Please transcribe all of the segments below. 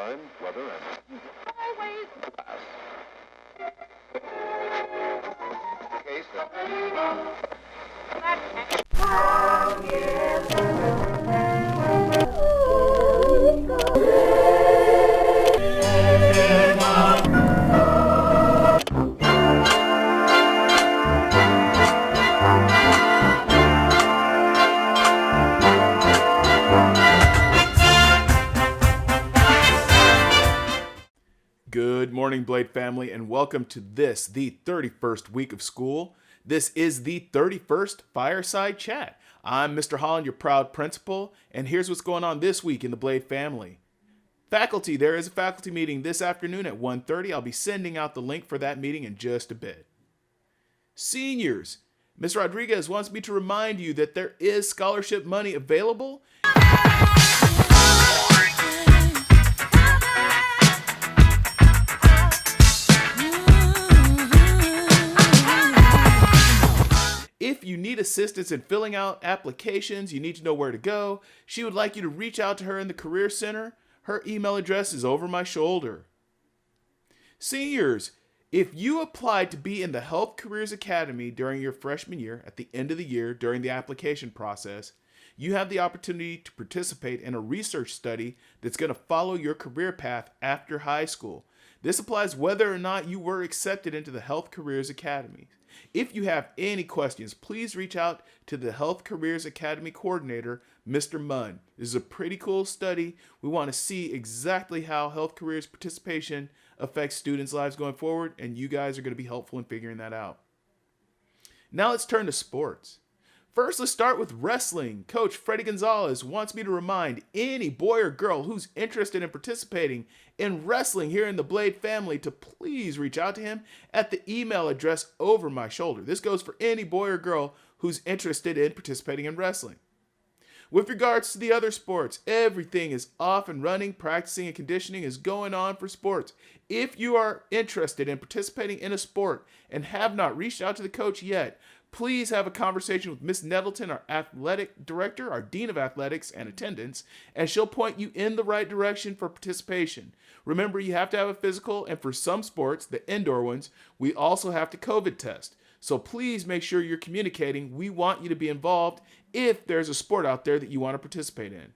time, weather, and always class. Case Good morning, Blade family, and welcome to this, the 31st week of school. This is the 31st Fireside Chat. I'm Mr. Holland, your proud principal, and here's what's going on this week in the Blade family. Faculty, there is a faculty meeting this afternoon at 1:30. I'll be sending out the link for that meeting in just a bit. Seniors, Ms. Rodriguez wants me to remind you that there is scholarship money available. If you need assistance in filling out applications, you need to know where to go, she would like you to reach out to her in the Career Center. Her email address is over my shoulder. Seniors, if you applied to be in the Health Careers Academy during your freshman year, at the end of the year during the application process, you have the opportunity to participate in a research study that's going to follow your career path after high school. This applies whether or not you were accepted into the Health Careers Academy. If you have any questions, please reach out to the Health Careers Academy coordinator, Mr. Munn. This is a pretty cool study. We want to see exactly how health careers participation affects students' lives going forward, and you guys are going to be helpful in figuring that out. Now let's turn to sports. First, let's start with wrestling. Coach Freddie Gonzalez wants me to remind any boy or girl who's interested in participating in wrestling here in the Blade family to please reach out to him at the email address over my shoulder. This goes for any boy or girl who's interested in participating in wrestling. With regards to the other sports, everything is off and running. Practicing and conditioning is going on for sports. If you are interested in participating in a sport and have not reached out to the coach yet, please have a conversation with Miss Nettleton, our athletic director, our dean of athletics and attendance, and she'll point you in the right direction for participation. Remember, you have to have a physical, and for some sports, the indoor ones, we also have to COVID test. So please make sure you're communicating. We want you to be involved if there's a sport out there that you want to participate in.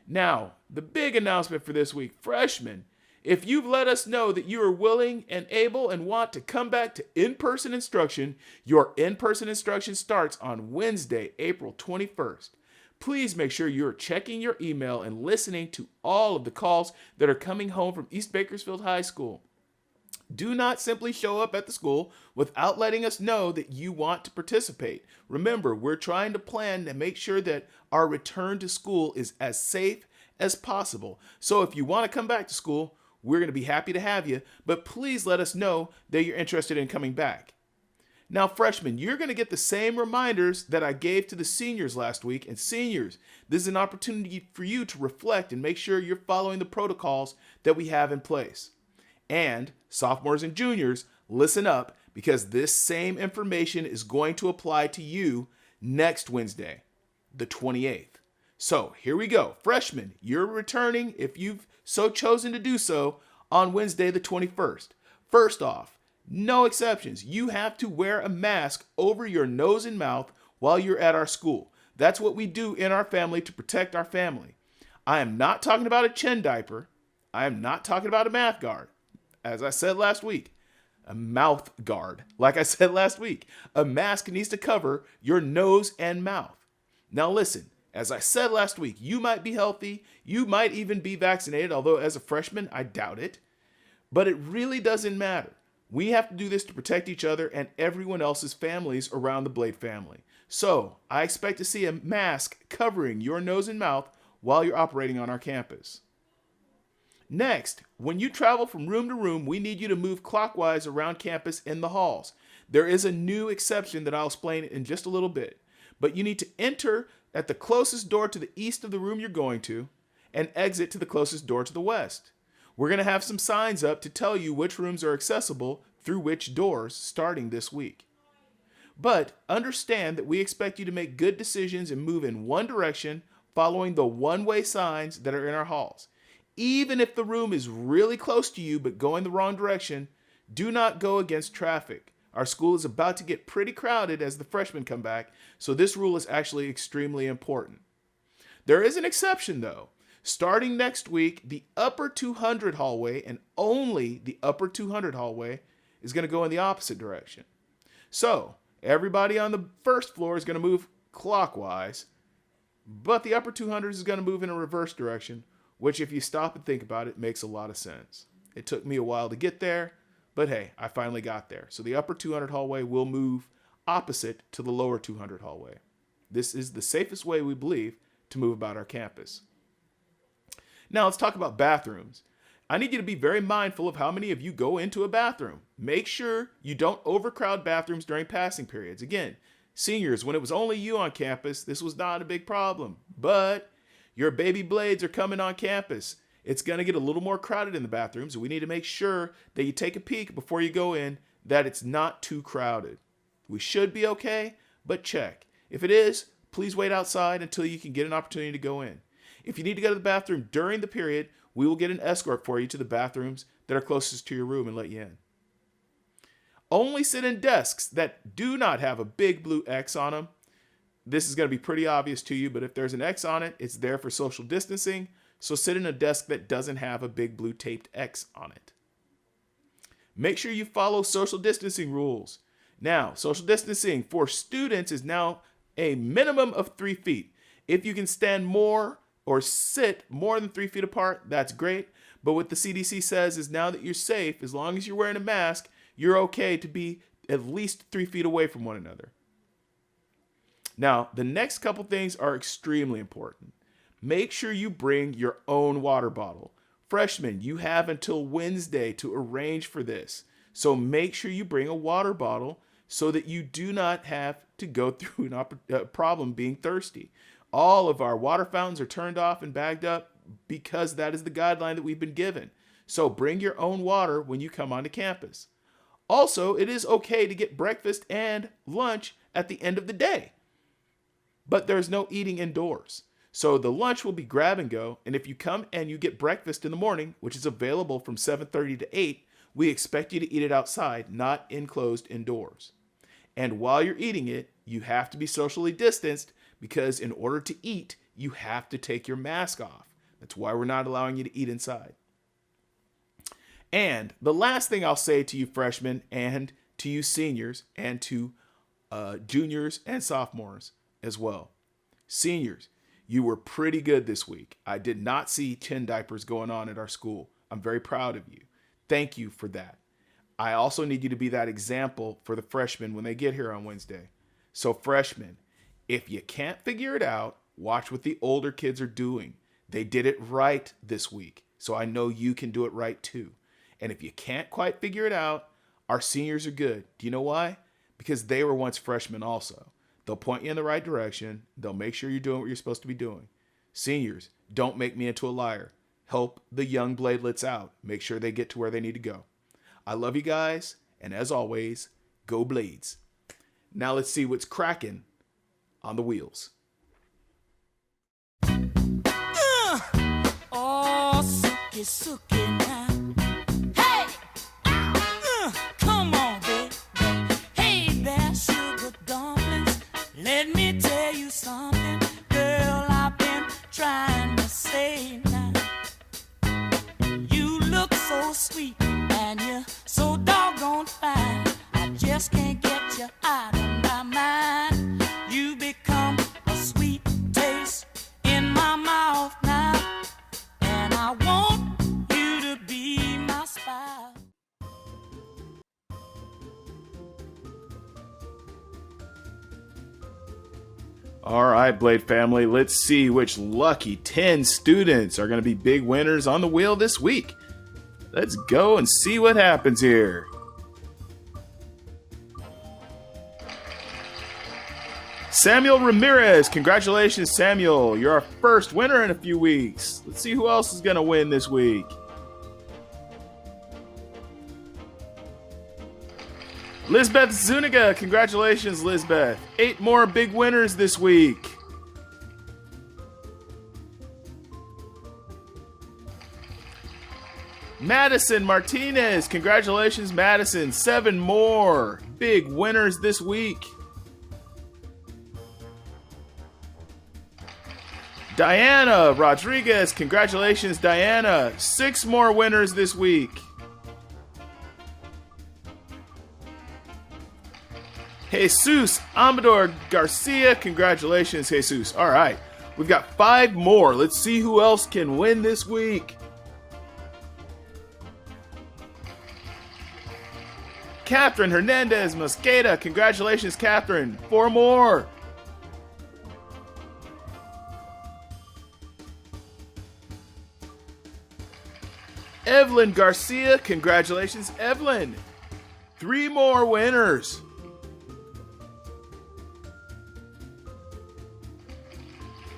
Now, the big announcement for this week, freshmen. If you've let us know that you are willing and able and want to come back to in-person instruction, your in-person instruction starts on Wednesday, April 21st. Please make sure you're checking your email and listening to all of the calls that are coming home from East Bakersfield High School. Do not simply show up at the school without letting us know that you want to participate. Remember, we're trying to plan to make sure that our return to school is as safe as possible. So if you want to come back to school, we're going to be happy to have you, but please let us know that you're interested in coming back. Now, freshmen, you're going to get the same reminders that I gave to the seniors last week. And seniors, this is an opportunity for you to reflect and make sure you're following the protocols that we have in place. And sophomores and juniors, listen up, because this same information is going to apply to you next Wednesday, the 28th. So here we go. Freshmen, you're returning, if you've so chosen to do so, on Wednesday the 21st. First off, no exceptions. You have to wear a mask over your nose and mouth while you're at our school. That's what we do in our family to protect our family. I am not talking about a chin diaper. I am not talking about a mouth guard. As I said last week, a mouth guard. Like I said last week, a mask needs to cover your nose and mouth. Now listen. As I said last week, you might be healthy, you might even be vaccinated, although as a freshman, I doubt it. But it really doesn't matter. We have to do this to protect each other and everyone else's families around the Blade family. So I expect to see a mask covering your nose and mouth while you're operating on our campus. Next, when you travel from room to room, we need you to move clockwise around campus in the halls. There is a new exception that I'll explain in just a little bit, but you need to enter at the closest door to the east of the room you're going to, and exit to the closest door to the west. We're going to have some signs up to tell you which rooms are accessible through which doors starting this week. But understand that we expect you to make good decisions and move in one direction following the one-way signs that are in our halls. Even if the room is really close to you but going the wrong direction, do not go against traffic. Our school is about to get pretty crowded as the freshmen come back, so this rule is actually extremely important. There is an exception though. Starting next week, the upper 200 hallway and only the upper 200 hallway is going to go in the opposite direction. So everybody on the first floor is going to move clockwise, but the upper 200 is going to move in a reverse direction, which if you stop and think about it, makes a lot of sense. It took me a while to get there, but hey, I finally got there. So the upper 200 hallway will move opposite to the lower 200 hallway. This is the safest way, we believe, to move about our campus. Now let's talk about bathrooms. I need you to be very mindful of how many of you go into a bathroom. Make sure you don't overcrowd bathrooms during passing periods. Again, seniors, when it was only you on campus, this was not a big problem. But your baby blades are coming on campus. It's going to get a little more crowded in the bathrooms, and we need to make sure that you take a peek before you go in, that it's not too crowded. We should be okay, but check. If it is, please wait outside until you can get an opportunity to go in. If you need to go to the bathroom during the period, we will get an escort for you to the bathrooms that are closest to your room and let you in. Only sit in desks that do not have a big blue X on them. This is going to be pretty obvious to you, but if there's an X on it, it's there for social distancing. So sit in a desk that doesn't have a big blue taped X on it. Make sure you follow social distancing rules. Now, social distancing for students is now a minimum of 3 feet. If you can stand more or sit more than 3 feet apart, that's great. But what the CDC says is now that you're safe, as long as you're wearing a mask, you're okay to be at least 3 feet away from one another. Now, the next couple things are extremely important. Make sure you bring your own water bottle. Freshmen, you have until Wednesday to arrange for this. So make sure you bring a water bottle so that you do not have to go through a problem being thirsty. All of our water fountains are turned off and bagged up because that is the guideline that we've been given. So bring your own water when you come onto campus. Also, it is okay to get breakfast and lunch at the end of the day, but there's no eating indoors. So the lunch will be grab and go, and if you come and you get breakfast in the morning, which is available from 7:30 to 8, we expect you to eat it outside, not enclosed indoors. And while you're eating it, you have to be socially distanced because in order to eat, you have to take your mask off. That's why we're not allowing you to eat inside. And the last thing I'll say to you freshmen and to you seniors and to juniors and sophomores as well. Seniors, you were pretty good this week. I did not see chin diapers going on at our school. I'm very proud of you. Thank you for that. I also need you to be that example for the freshmen when they get here on Wednesday. So freshmen, if you can't figure it out, watch what the older kids are doing. They did it right this week, so I know you can do it right too. And if you can't quite figure it out, our seniors are good. Do you know why? Because they were once freshmen also. They'll point you in the right direction. They'll make sure you're doing what you're supposed to be doing. Seniors, don't make me into a liar. Help the young bladelets out. Make sure they get to where they need to go. I love you guys, and as always, go Blades. Now let's see what's cracking on the wheels. Oh, sookie, sookie now. Hey! Come on, baby. Hey there, sugar dumplings. Let me tell you something, girl, I've been trying to say now. You look so sweet and you're so doggone fine. I just can't get you out of my mind. You become a sweet taste in my mouth now, and I want you to be my spouse. All right, Blade family, let's see which lucky 10 students are going to be big winners on the wheel this week. Let's go and see what happens here. Samuel Ramirez. Congratulations, Samuel. You're our first winner in a few weeks. Let's see who else is going to win this week. Lisbeth Zuniga. Congratulations, Lisbeth. 8 more big winners this week. Madison Martinez, congratulations, Madison. 7 more big winners this week. Diana Rodriguez, congratulations, Diana. 6 more winners this week. Jesus Amador Garcia, congratulations, Jesus. All right, we've got 5 more. Let's see who else can win this week. Catherine Hernandez Mosqueda, congratulations, Catherine. 4 more. Evelyn Garcia, congratulations, Evelyn. 3 more winners.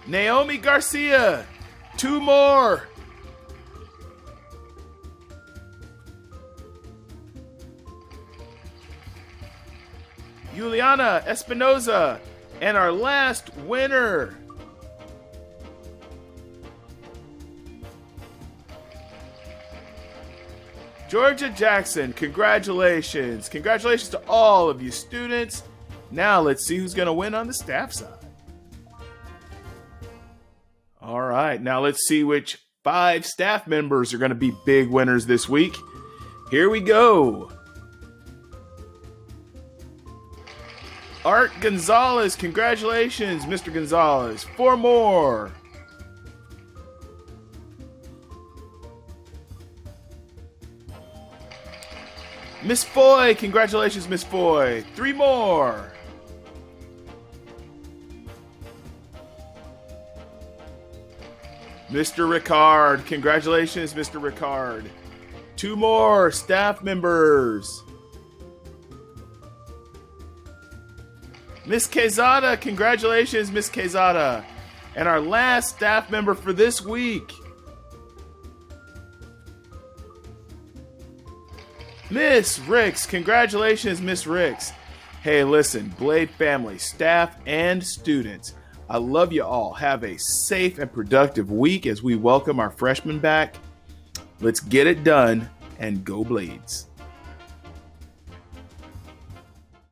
Naomi Garcia, 2 more. Juliana Espinoza, and our last winner. Georgia Jackson, congratulations. Congratulations to all of you students. Now let's see who's going to win on the staff side. All right, now let's see which 5 staff members are going to be big winners this week. Here we go. Art Gonzalez, congratulations, Mr. Gonzalez. 4 more. Miss Foy, congratulations, Miss Foy. 3 more. Mr. Ricard, congratulations, Mr. Ricard. 2 more staff members. Miss Quezada, congratulations, Miss Quezada. And our last staff member for this week, Miss Ricks, congratulations, Miss Ricks. Hey, listen, Blade family, staff, and students, I love you all. Have a safe and productive week as we welcome our freshmen back. Let's get it done and go Blades.